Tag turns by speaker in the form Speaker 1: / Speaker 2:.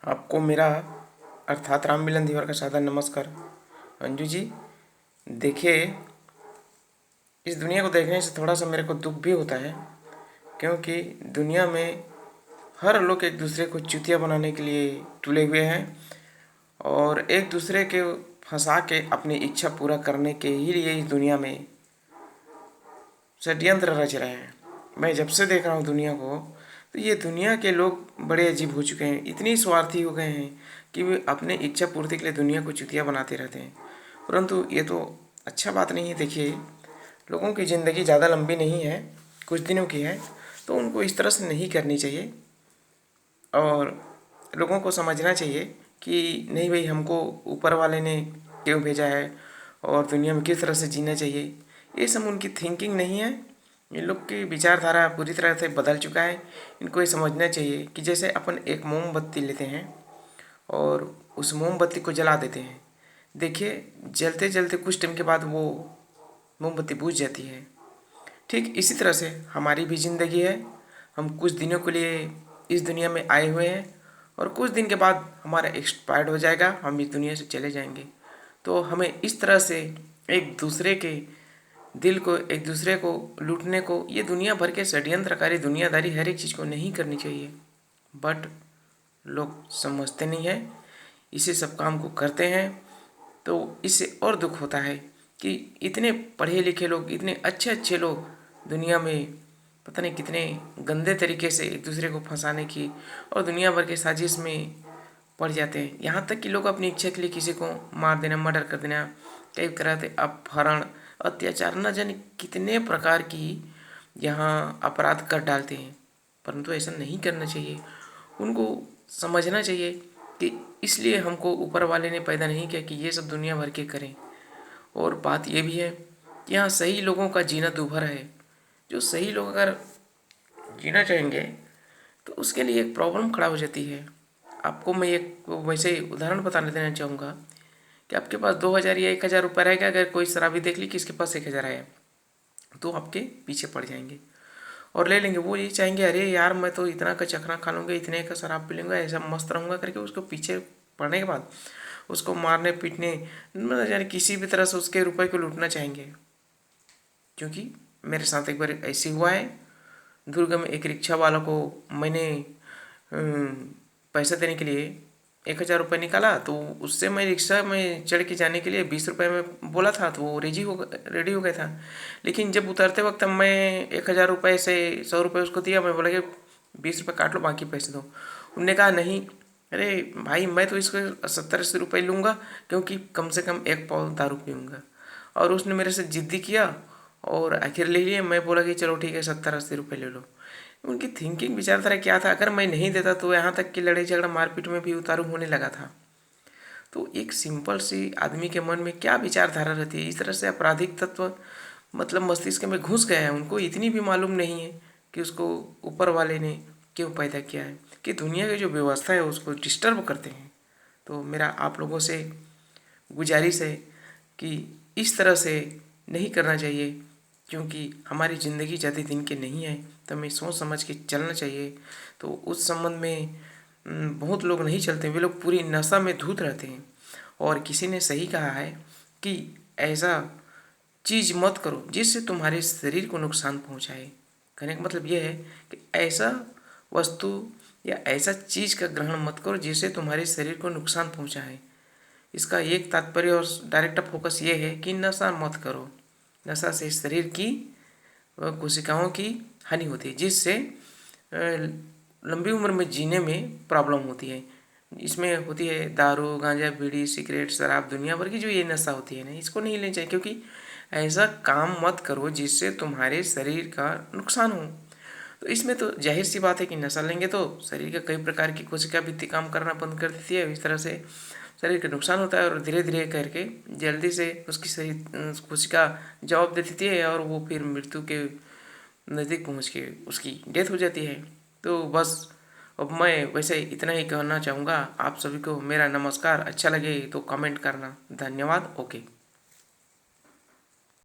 Speaker 1: आपको मेरा अर्थात राम मिलन धीवर का सादर नमस्कार। अंजू जी, देखिए, इस दुनिया को देखने से थोड़ा सा मेरे को दुख भी होता है, क्योंकि दुनिया में हर लोग एक दूसरे को चूतिया बनाने के लिए तुले हुए हैं और एक दूसरे के फंसा के अपनी इच्छा पूरा करने के ही लिए इस दुनिया में षड्यंत्र रच रहे हैं। मैं जब से देख रहा हूँ दुनिया को, तो ये दुनिया के लोग बड़े अजीब हो चुके हैं, इतनी स्वार्थी हो गए हैं कि वे अपने इच्छा पूर्ति के लिए दुनिया को चुतिया बनाते रहते हैं। परंतु ये तो अच्छा बात नहीं है। देखिए, लोगों की ज़िंदगी ज़्यादा लंबी नहीं है, कुछ दिनों की है, तो उनको इस तरह से नहीं करनी चाहिए और लोगों को समझना चाहिए कि नहीं भाई, हमको ऊपर वाले ने क्यों भेजा है और दुनिया में किस तरह से जीना चाहिए। ये सब उनकी थिंकिंग नहीं है। इन लोग की विचारधारा पूरी तरह से बदल चुका है। इनको ये समझना चाहिए कि जैसे अपन एक मोमबत्ती लेते हैं और उस मोमबत्ती को जला देते हैं। देखिए, जलते जलते कुछ टाइम के बाद वो मोमबत्ती बुझ जाती है। ठीक इसी तरह से हमारी भी ज़िंदगी है। हम कुछ दिनों के लिए इस दुनिया में आए हुए हैं और कुछ दिन के बाद हमारा एक्सपायर्ड हो जाएगा, हम इस दुनिया से चले जाएंगे। तो हमें इस तरह से एक दूसरे के दिल को, एक दूसरे को लूटने को, ये दुनिया भर के षड्यंत्रकारी दुनियादारी हर एक चीज़ को नहीं करनी चाहिए। बट लोग समझते नहीं हैं, इसी सब काम को करते हैं। तो इससे और दुख होता है कि इतने पढ़े लिखे लोग, इतने अच्छे अच्छे लोग दुनिया में पता नहीं कितने गंदे तरीके से एक दूसरे को फंसाने की और दुनिया भर के साजिश में पड़ जाते हैं। यहाँ तक कि लोग अपनी इच्छा के लिए किसी को मार देना, मर्डर कर देना, कई कराते अपहरण, अत्याचार, न जाने कितने प्रकार की यहाँ अपराध कर डालते हैं। परंतु ऐसा नहीं करना चाहिए। उनको समझना चाहिए कि इसलिए हमको ऊपर वाले ने पैदा नहीं किया कि ये सब दुनिया भर के करें। और बात ये भी है कि यहाँ सही लोगों का जीना दूभर है। जो सही लोग अगर जीना चाहेंगे तो उसके लिए एक प्रॉब्लम खड़ा हो जाती है। आपको मैं एक वैसे उदाहरण बताने देना चाहूँगा कि आपके पास 2000 या 1000 रुपये रहेगा। अगर कोई शराबी देख ली कि इसके पास 1000 है, तो आपके पीछे पड़ जाएंगे और ले लेंगे। वो ये चाहेंगे, अरे यार, मैं तो इतना का चखना खा लूँगा, इतने का शराब पी लूँगा, ऐसा मस्त रहूँगा करके उसको पीछे पड़ने के बाद उसको मारने पीटने, मतलब यानी किसी भी तरह से उसके रुपए को लूटना चाहेंगे। क्योंकि मेरे साथ एक बार ऐसे हुआ है। दुर्ग में एक रिक्शा वाला को मैंने पैसे देने के लिए 1000 रुपये निकाला, तो उससे मैं रिक्शा में चढ़ के जाने के लिए 20 रुपये में बोला था, तो वो रेडी हो गया था। लेकिन जब उतरते वक्त मैं 1000 रुपये से 100 रुपये उसको दिया, मैं बोला कि 20 रुपये काट लो, बाकी पैसे दो। उनने कहा नहीं, अरे भाई, मैं तो इसको 70-80 रुपये लूँगा, क्योंकि कम से कम 1 पाव दारू पीऊँगा। और उसने मेरे से जिद्दी किया और आखिर ले लिए। मैं बोला कि चलो ठीक है, 70-80 रुपये ले लो। उनकी थिंकिंग विचारधारा क्या था, अगर मैं नहीं देता तो यहाँ तक कि लड़ाई झगड़ा मारपीट में भी उतारू होने लगा था। तो एक सिंपल सी आदमी के मन में क्या विचारधारा रहती है। इस तरह से आपराधिक तत्व मतलब मस्तिष्क में घुस गया है। उनको इतनी भी मालूम नहीं है कि उसको ऊपर वाले ने क्यों पैदा किया है, कि दुनिया की जो व्यवस्था है उसको डिस्टर्ब करते हैं। तो मेरा आप लोगों से गुजारिश है कि इस तरह से नहीं करना चाहिए, क्योंकि हमारी ज़िंदगी ज़्यादा दिन की नहीं है, तो हमें सोच समझ के चलना चाहिए। तो उस संबंध में बहुत लोग नहीं चलते, वे लोग पूरी नशा में धुत रहते हैं। और किसी ने सही कहा है कि ऐसा चीज़ मत करो जिससे तुम्हारे शरीर को नुकसान पहुंचाए। कहने का मतलब ये है कि ऐसा वस्तु या ऐसा चीज़ का ग्रहण मत करो जिससे तुम्हारे शरीर को नुकसान पहुंचाए। इसका एक तात्पर्य और डायरेक्ट फोकस ये है कि नशा मत करो। नशा से शरीर की कोशिकाओं की हानि होती है, जिससे लंबी उम्र में जीने में प्रॉब्लम होती है। इसमें होती है दारू, गांजा, बीड़ी, सिगरेट, शराब, दुनिया भर की जो ये नशा होती है ना, इसको नहीं लेना चाहिए। क्योंकि ऐसा काम मत करो जिससे तुम्हारे शरीर का नुकसान हो। तो इसमें तो जाहिर सी बात है कि नशा लेंगे तो शरीर के कई प्रकार की कोशिका भित्ति काम करना बंद कर देती है। इस तरह से शरीर का नुकसान होता है और धीरे धीरे करके जल्दी से उसकी शरीर कोशिका जवाब दे देती है और वो फिर मृत्यु के नज़दीक पहुंच के उसकी डेथ हो जाती है। तो बस अब मैं वैसे इतना ही कहना चाहूँगा। आप सभी को मेरा नमस्कार। अच्छा लगे तो कमेंट करना। धन्यवाद। ओके।